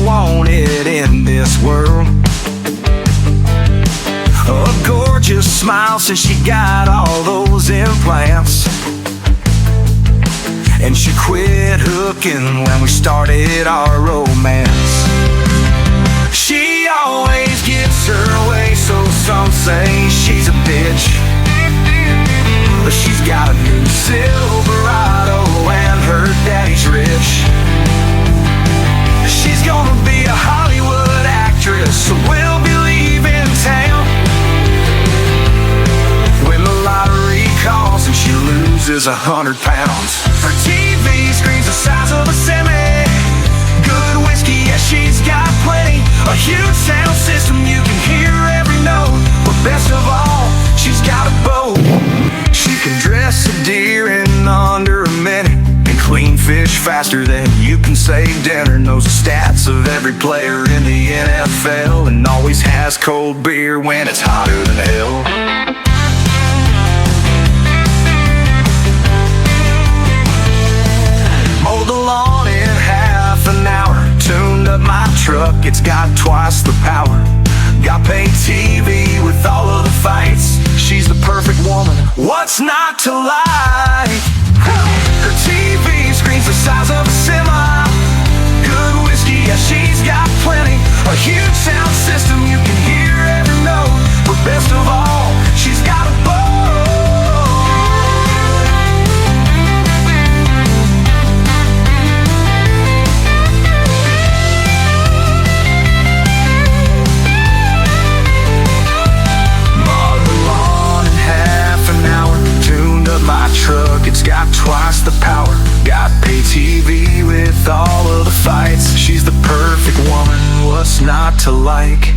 wanted in this world. A gorgeous smile since she got all those implants, and she quit hooking when we started our romance. She always gets her way, so some say she's a bitch, but she's got a new Silverado and her daddy's rich. She's gonna be a Hollywood actress, so we'll be leaving town when the lottery calls and she loses 100 pounds. Her TV screen's the size of a semi. Good whiskey, yeah, she's got plenty. A huge sound system, you can hear every note. But best of all, she's got a boat. She can dress a deer in under a minute and clean fish faster than you can say dinner. Knows the stats of every player in the NFL, and always has cold beer when it's hotter than hell. Mowed the lawn in half an hour, tuned up my truck, it's got twice the power. Got paid TV with all of the fights. She's the perfect woman, what's not to like? Her TV screen's the size of a semi. Good whiskey, yeah, she's got plenty. A huge sound system, you can hear every note. But best of all, she's got a boat. My truck, it's got twice the power. Got pay TV with all of the fights. She's the perfect woman, what's not to like?